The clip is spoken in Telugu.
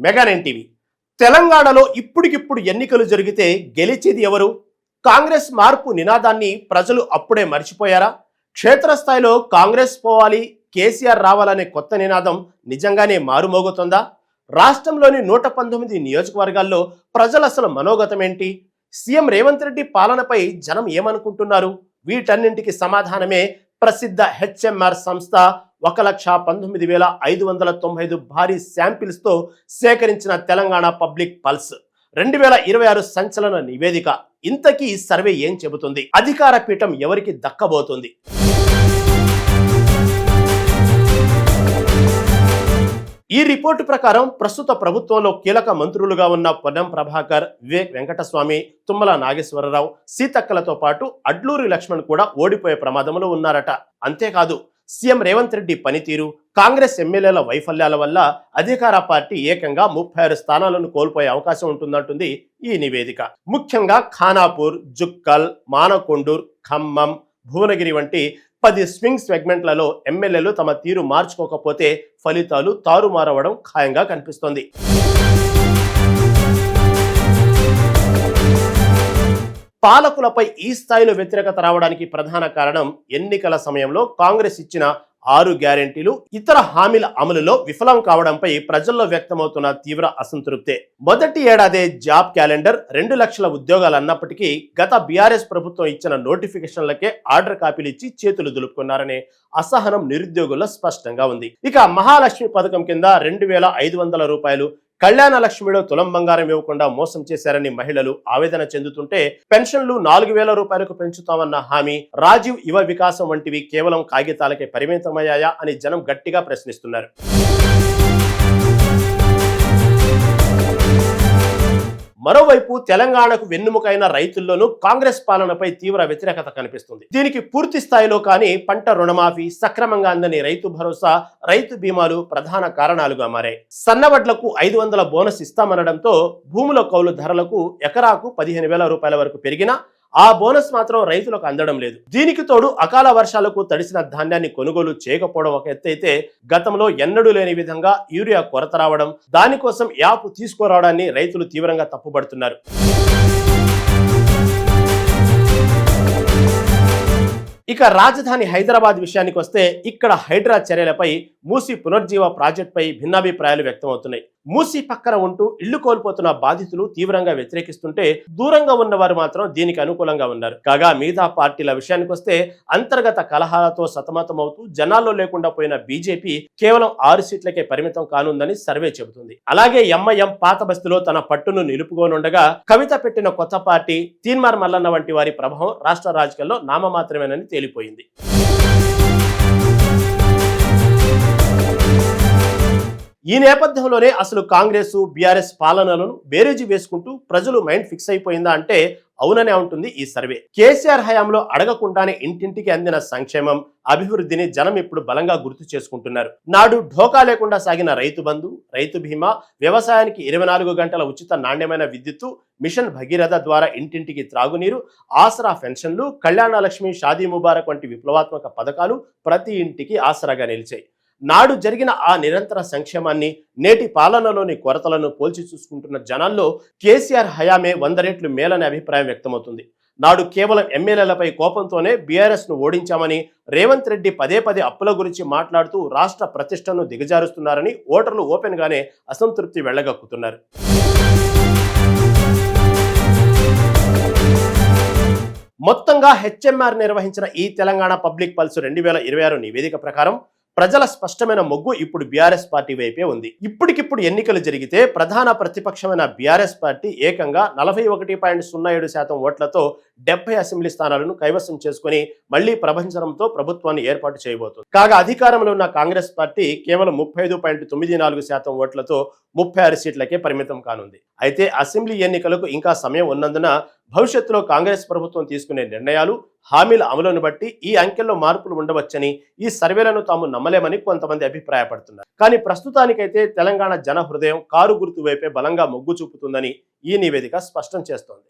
Mega nine TV. తెలంగాణలో ఇప్పుడికిప్పుడు ఎన్నికలు జరిగితే గెలిచేది ఎవరు? కాంగ్రెస్ మార్పు నినాదాన్ని ప్రజలు అప్పుడే మర్చిపోయారా? క్షేత్రస్థాయిలో కాంగ్రెస్ పోవాలి, కేసీఆర్ రావాలనే కొత్త నినాదం నిజంగానే మారుమోగుతుందా? రాష్ట్రంలోని 119 నియోజకవర్గాల్లో ప్రజల అసలు మనోగతం ఏంటి? సీఎం రేవంత్ రెడ్డి పాలనపై జనం ఏమనుకుంటున్నారు? వీటన్నింటికి సమాధానమే ప్రసిద్ధ హెచ్ఎంఆర్ సంస్థ 1,19,595 భారీ శాంపిల్స్ తో సేకరించిన తెలంగాణ పబ్లిక్ పల్స్ 2026 సంచలన నివేదిక. ఇంతకీ సర్వే ఏం చెబుతుంది? అధికార పీఠం ఎవరికి దక్కబోతుంది? ఈ రిపోర్టు ప్రకారం ప్రస్తుత ప్రభుత్వంలో కీలక మంత్రులుగా ఉన్న పొన్నం ప్రభాకర్, వివేక్ వెంకటస్వామి, తుమ్మల నాగేశ్వరరావు, సీతక్కలతో పాటు అడ్లూరి లక్ష్మణ్ కూడా ఓడిపోయే ప్రమాదంలో ఉన్నారట. అంతేకాదు, సీఎం రేవంత్ రెడ్డి పనితీరు, కాంగ్రెస్ ఎమ్మెల్యేల వైఫల్యాల వల్ల అధికార పార్టీ ఏకంగా 36 స్థానాలను కోల్పోయే అవకాశం ఉంటుందంటుంది ఈ నివేదిక. ముఖ్యంగా ఖానాపూర్, జుక్కల్, మానకొండూర్, ఖమ్మం, భువనగిరి వంటి 10 స్వింగ్ సెగ్మెంట్లలో ఎమ్మెల్యేలు తమ తీరు మార్చుకోకపోతే ఫలితాలు తారుమారవడం ఖాయంగా కనిపిస్తోంది. పాలకులపై ఈ స్థాయిలో వ్యతిరేకత రావడానికి ప్రధాన కారణం ఎన్నికల సమయంలో కాంగ్రెస్ ఇచ్చిన 6 గ్యారెంటీలు, ఇతర హామీల అమలులో విఫలం కావడంపై ప్రజల్లో వ్యక్తమవుతున్న తీవ్ర అసంతృప్తే. మొదటి ఏడాదే జాబ్ క్యాలెండర్ 2 లక్షల ఉద్యోగాలు అన్నప్పటికీ గత బీఆర్ఎస్ ప్రభుత్వం ఇచ్చిన నోటిఫికేషన్లకే ఆర్డర్ కాపీలు ఇచ్చి చేతులు దులుపుకున్నారనే అసహనం నిరుద్యోగుల్లో స్పష్టంగా ఉంది. ఇక మహాలక్ష్మి పథకం కింద 2,500 రూపాయలు, కళ్యాణ లక్ష్మిలో తులం బంగారం ఇవ్వకుండా మోసం చేశారని మహిళలు ఆవేదన చెందుతుంటే, పెన్షన్లు 4,000 రూపాయలకు పెంచుతామన్న హామీ, రాజీవ్ యువ వికాసం వంటివి కేవలం కాగితాలకే పరిమితమయ్యాయా అని జనం గట్టిగా ప్రశ్నిస్తున్నారు. మరోవైపు తెలంగాణకు వెన్నుముకైన రైతుల్లోనూ కాంగ్రెస్ పాలనపై తీవ్ర వ్యతిరేకత కనిపిస్తుంది. దీనికి పూర్తి స్థాయిలో కానీ పంట రుణమాఫీ, సక్రమంగా అందని రైతు భరోసా, రైతు బీమాలు ప్రధాన కారణాలుగా మారాయి. సన్నవడ్లకు 500 బోనస్ ఇస్తామనడంతో భూముల కౌలు ధరలకు ఎకరాకు 15,000 రూపాయల వరకు పెరిగినా ఆ బోనస్ మాత్రం రైతులకు అందడం లేదు. దీనికి తోడు అకాల వర్షాలకు తడిసిన ధాన్యాన్ని కొనుగోలు చేయకపోవడం ఒక ఎత్తైతే, గతంలో ఎన్నడూ లేని విధంగా యూరియా కొరత రావడం, దానికోసం యాప్ తీసుకురావడాన్ని రైతులు తీవ్రంగా తప్పుపడుతున్నారు. ఇక రాజధాని హైదరాబాద్ విషయానికి వస్తే, ఇక్కడ హైడ్రా చర్యలపై, మూసీ పునర్జీవ ప్రాజెక్టుపై భిన్నాభిప్రాయాలు వ్యక్తమవుతున్నాయి. మూసీ పక్కన ఉంటూ ఇళ్లు కోల్పోతున్న బాధితులు తీవ్రంగా వ్యతిరేకిస్తుంటే, దూరంగా ఉన్నవారు మాత్రం దీనికి అనుకూలంగా ఉన్నారు. కాగా మిగతా పార్టీల విషయానికి వస్తే, అంతర్గత కలహాలతో సతమతమవుతూ జనాల్లో లేకుండా పోయిన బీజేపీ కేవలం 6 సీట్లకే పరిమితం కానుందని సర్వే చెబుతుంది. అలాగే ఎంఐఎం పాత బస్తీలో తన పట్టును నిలుపుకోనుండగా, కవిత పెట్టిన కొత్త పార్టీ తీన్మార్ మల్లన్న వంటి వారి ప్రభావం రాష్ట్ర రాజకీయాల్లో నామమాత్రమేనని తేలిపోయింది. ఈ నేపథ్యంలోనే అసలు కాంగ్రెస్, బీఆర్ఎస్ పాలనలను బేరేజీ వేసుకుంటూ ప్రజలు మైండ్ ఫిక్స్ అయిపోయిందా అంటే అవుననే ఉంటుంది ఈ సర్వే. కేసీఆర్ హయాంలో అడగకుండానే ఇంటింటికి అందిన సంక్షేమం, అభివృద్ధిని జనం ఇప్పుడు బలంగా గుర్తు చేసుకుంటున్నారు. నాడు ఢోకా లేకుండా సాగిన రైతు బంధు, రైతు బీమా, వ్యవసాయానికి 24 గంటల ఉచిత నాణ్యమైన విద్యుత్తు, మిషన్ భగీరథ ద్వారా ఇంటింటికి త్రాగునీరు, ఆసరా పెన్షన్లు, కళ్యాణ లక్ష్మి, షాదీ ముబారక్ వంటి విప్లవాత్మక పథకాలు ప్రతి ఇంటికి ఆసరాగా నిలిచాయి. నాడు జరిగిన ఆ నిరంతర సంక్షేమాన్ని, నేటి పాలనలోని కొరతలను పోల్చి చూసుకుంటున్న జనాల్లో కేసీఆర్ హయామే 100 రెట్లు మేలనే అభిప్రాయం వ్యక్తమవుతుంది. నాడు కేవలం ఎమ్మెల్యేలపై కోపంతోనే బీఆర్ఎస్ ను ఓడించామని రేవంత్ రెడ్డి పదే అప్పుల గురించి మాట్లాడుతూ రాష్ట్ర ప్రతిష్టను దిగజారుస్తున్నారని ఓటర్లు ఓపెన్ గానే అసంతృప్తి వెళ్లగక్కుతున్నారు. మొత్తంగా హెచ్ఎంఆర్ నిర్వహించిన ఈ తెలంగాణ పబ్లిక్ పల్స్ 2026 నివేదిక ప్రకారం ప్రజల స్పష్టమైన మొగ్గు ఇప్పుడు బీఆర్ఎస్ పార్టీ వైపే ఉంది. ఇప్పటికిప్పుడు ఎన్నికలు జరిగితే ప్రధాన ప్రతిపక్షమైన బీఆర్ఎస్ పార్టీ ఏకంగా 41.07% ఓట్లతో 70 అసెంబ్లీ స్థానాలను కైవసం చేసుకుని మళ్లీ ప్రభంజనంతో ప్రభుత్వాన్ని ఏర్పాటు చేయబోతుంది. కాగా అధికారంలో ఉన్న కాంగ్రెస్ పార్టీ కేవలం 35.94% ఓట్లతో 36 సీట్లకే పరిమితం కానుంది. అయితే అసెంబ్లీ ఎన్నికలకు ఇంకా సమయం ఉన్నందున భవిష్యత్తులో కాంగ్రెస్ ప్రభుత్వం తీసుకునే నిర్ణయాలు, హామీల అమలును బట్టి ఈ అంకెల్లో మార్పులు ఉండవచ్చని, ఈ సర్వేలను తాము నమ్మలేమని కొంతమంది అభిప్రాయపడుతున్నారు. కానీ ప్రస్తుతానికైతే తెలంగాణ జన హృదయం కారు గుర్తు వైపే బలంగా మొగ్గు చూపుతుందని ఈ నివేదిక స్పష్టం చేస్తోంది.